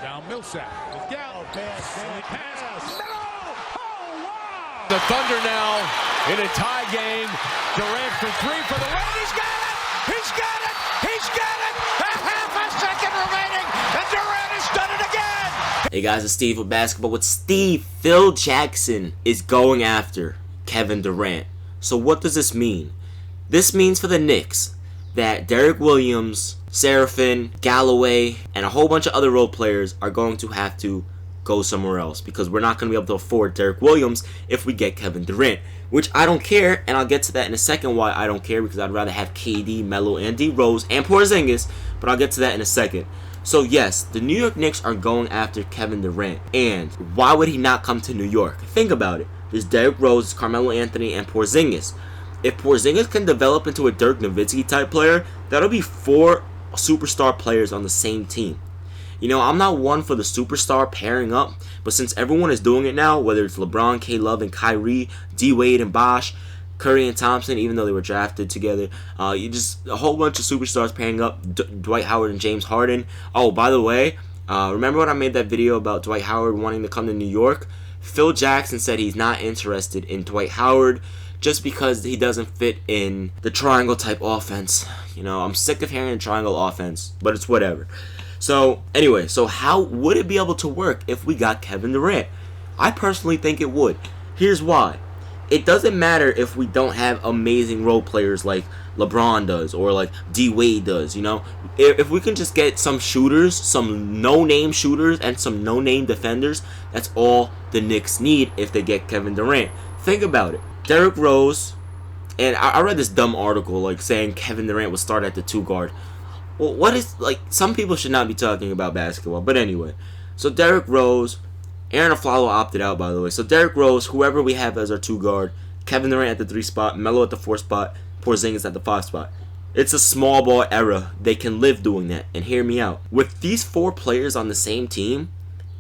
Down Millsap with Gallo. Pass. No! Oh, wow! The Thunder now in a tie game. Durant for three for the win. He's got it! He's got it! He's got it! A half a second remaining, and Durant has done it again! Hey guys, it's Steve with Basketball with Steve. Phil Jackson is going after Kevin Durant. So what does this mean? This means for the Knicks that Derek Williams, Seraphin, Galloway, and a whole bunch of other role players are going to have to go somewhere else because we're not going to be able to afford Derek Williams if we get Kevin Durant, which I don't care, and I'll get to that in a second why I don't care, because I'd rather have KD, Melo, and D Rose and Porzingis, but I'll get to that in a second. So yes, the New York Knicks are going after Kevin Durant, and why would he not come to New York? Think about it. There's Derrick Rose, Carmelo Anthony, and Porzingis. If Porzingis can develop into a Dirk Nowitzki type player, that'll be 4 superstar players on the same team. You know, I'm not one for the superstar pairing up, but since everyone is doing it now, whether it's LeBron, K-Love, and Kyrie, D-Wade and Bosh, Curry and Thompson, even though they were drafted together, you just a whole bunch of superstars pairing up, Dwight Howard and James Harden. Oh, by the way, remember when I made that video about Dwight Howard wanting to come to New York? Phil Jackson said he's not interested in Dwight Howard just because he doesn't fit in the triangle type offense. You know, I'm sick of hearing the triangle offense, but it's whatever. So, anyway, so how would it be able to work if we got Kevin Durant? I personally think it would. Here's why. It doesn't matter if we don't have amazing role players like LeBron does or like D-Wade does, you know? If we can just get some shooters, some no-name shooters, and some no-name defenders, that's all the Knicks need if they get Kevin Durant. Think about it. Derrick Rose, and I read this dumb article like saying Kevin Durant would start at the 2 guard. Well, what is, like, some people should not be talking about basketball, but anyway. So Derrick Rose, Aaron Aflalo opted out, by the way. So Derrick Rose, whoever we have as our 2 guard, Kevin Durant at the 3 spot, Melo at the 4 spot, Porzingis at the 5 spot. It's a small ball era. They can live doing that, and hear me out. With these 4 players on the same team,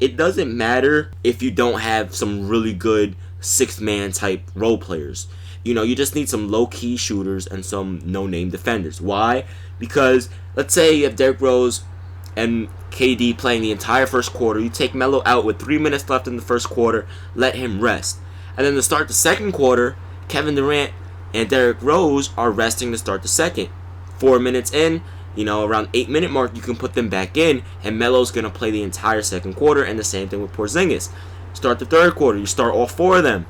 it doesn't matter if you don't have some really good 6-man type role players. You know, you just need some low-key shooters and some no-name defenders. Why? Because let's say you have Derrick Rose and KD playing the entire first quarter. You take Melo out with 3 minutes left in the first quarter, let him rest. And then to start the second quarter, Kevin Durant and Derrick Rose are resting to start the second. 4 minutes in, you know, around 8-minute mark, you can put them back in, and Melo's going to play the entire second quarter, and the same thing with Porzingis. Start the third quarter, you start all 4 of them.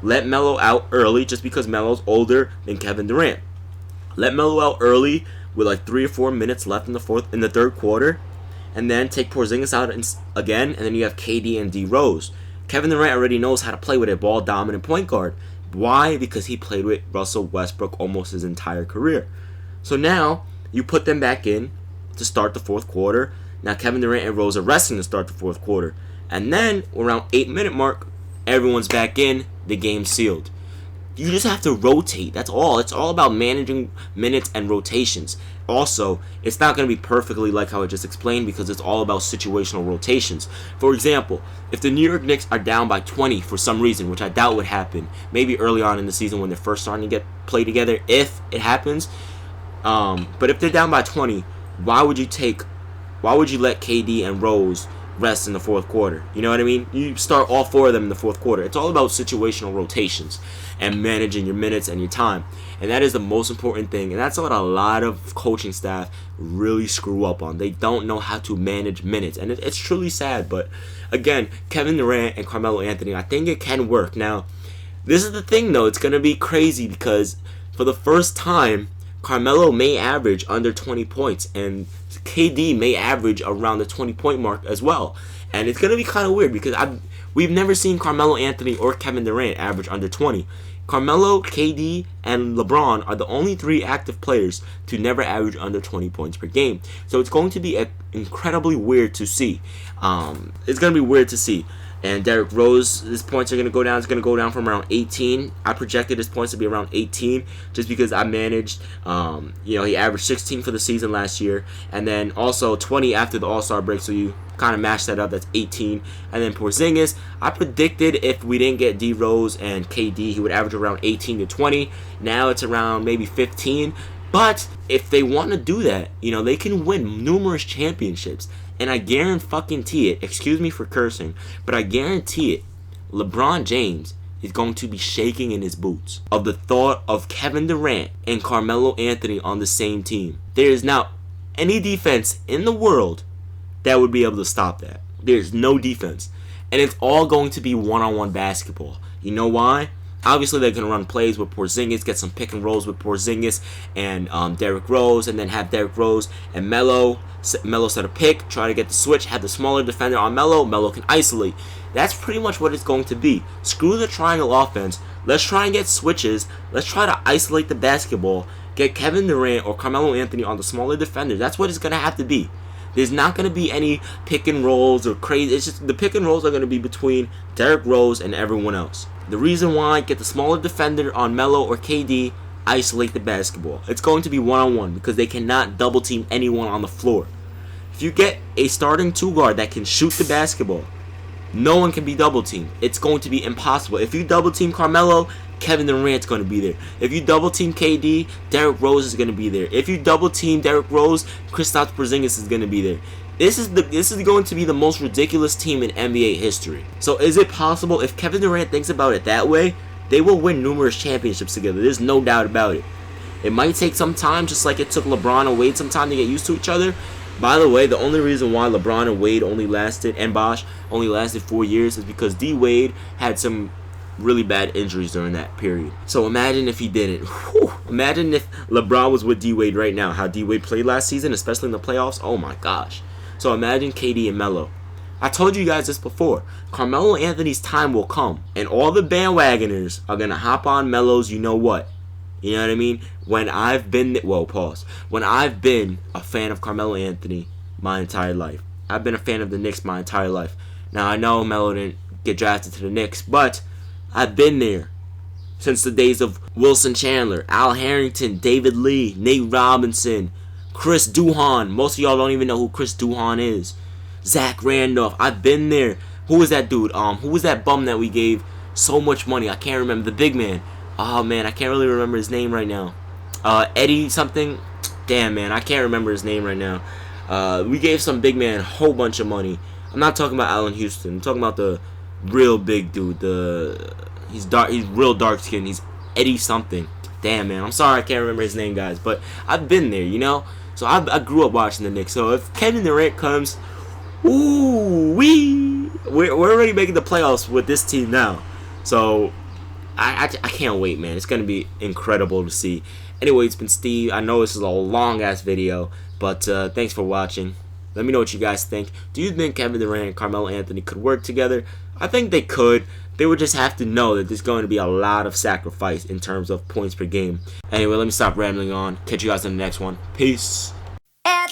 Let Melo out early just because Melo's older than Kevin Durant. Let Melo out early with like 3 or 4 minutes left in the third quarter, and then take Porzingis out again, and then you have KD and D Rose. Kevin Durant already knows how to play with a ball dominant point guard. Why? Because he played with Russell Westbrook almost his entire career. So now you put them back in to start the fourth quarter. Now Kevin Durant and Rose are resting to start the fourth quarter, and then around 8-minute mark, everyone's back in. The game's sealed. You just have to rotate. That's all. It's all about managing minutes and rotations. Also, it's not going to be perfectly like how I just explained because it's all about situational rotations. For example, if the New York Knicks are down by 20 for some reason, which I doubt would happen, maybe early on in the season when they're first starting to play together, if it happens. But if they're down by 20, why would you let KD and Rose rest in the fourth quarter? You know what I mean? You start all 4 of them in the fourth quarter. It's all about situational rotations and managing your minutes and your time. And that is the most important thing. And that's what a lot of coaching staff really screw up on. They don't know how to manage minutes. And it's truly sad. But again, Kevin Durant and Carmelo Anthony, I think it can work. Now, this is the thing though. It's going to be crazy because for the first time, Carmelo may average under 20 points. And KD may average around the 20-point mark as well. And it's going to be kind of weird because we've never seen Carmelo Anthony or Kevin Durant average under 20. Carmelo, KD, and LeBron are the only 3 active players to never average under 20 points per game. So it's going to be incredibly weird to see. It's going to be weird to see. And Derrick Rose, his points are going to go down. It's going to go down from around 18. I projected his points to be around 18 just because I managed, he averaged 16 for the season last year. And then also 20 after the All-Star break. So you kind of mash that up. That's 18. And then Porzingis, I predicted if we didn't get D Rose and KD, he would average around 18 to 20. Now it's around maybe 15. But if they want to do that, they can win numerous championships. And I guarantee it, excuse me for cursing, but I guarantee it, LeBron James is going to be shaking in his boots of the thought of Kevin Durant and Carmelo Anthony on the same team. There is not any defense in the world that would be able to stop that. There's no defense. And it's all going to be one-on-one basketball. You know why? Obviously, they're going to run plays with Porzingis, get some pick and rolls with Porzingis and Derrick Rose, and then have Derrick Rose and Melo set a pick, try to get the switch, have the smaller defender on Melo. Melo can isolate. That's pretty much what it's going to be. Screw the triangle offense. Let's try and get switches. Let's try to isolate the basketball. Get Kevin Durant or Carmelo Anthony on the smaller defender. That's what it's going to have to be. There's not going to be any pick and rolls or crazy. It's just the pick and rolls are going to be between Derrick Rose and everyone else. The reason why, get the smaller defender on Melo or KD, isolate the basketball. It's going to be one-on-one because they cannot double team anyone on the floor. If you get a starting two guard that can shoot the basketball, no one can be double teamed. It's going to be impossible. If you double team Carmelo, Kevin Durant's going to be there. If you double team KD, Derrick Rose is going to be there. If you double team Derrick Rose, Kristaps Porzingis is going to be there. This is going to be the most ridiculous team in NBA history. So is it possible, if Kevin Durant thinks about it that way, they will win numerous championships together. There's no doubt about it. It might take some time, just like it took LeBron and Wade some time to get used to each other. By the way, the only reason why LeBron and Wade and Bosh only lasted 4 years is because D. Wade had some really bad injuries during that period. So imagine if he didn't. Whew. Imagine if LeBron was with D. Wade right now, how D. Wade played last season, especially in the playoffs. Oh my gosh. So imagine KD and Melo. I told you guys this before. Carmelo Anthony's time will come, and all the bandwagoners are going to hop on Melo's you know what. You know what I mean? When I've been a fan of Carmelo Anthony my entire life. I've been a fan of the Knicks my entire life. Now, I know Melo didn't get drafted to the Knicks, but I've been there since the days of Wilson Chandler, Al Harrington, David Lee, Nate Robinson, Chris Duhon. Most of y'all don't even know who Chris Duhon is. Zach Randolph. I've been there. Who was that dude? Who was that bum that we gave so much money? I can't remember. The big man. Oh, man, I can't really remember his name right now. Eddie something. Damn, man, I can't remember his name right now. We gave some big man a whole bunch of money. I'm not talking about Allen Houston. I'm talking about the real big dude. He's real dark skinned. He's Eddie something. Damn, man, I'm sorry I can't remember his name, guys. But I've been there, you know. So I grew up watching the Knicks. So if Kevin Durant comes, we're already making the playoffs with this team now. So I can't wait, man. It's gonna be incredible to see. Anyway, it's been Steve. I know this is a long ass video, but thanks for watching. Let me know what you guys think. Do you think Kevin Durant and Carmelo Anthony could work together? I think they could. They would just have to know that there's going to be a lot of sacrifice in terms of points per game. Anyway, let me stop rambling on. Catch you guys in the next one. Peace.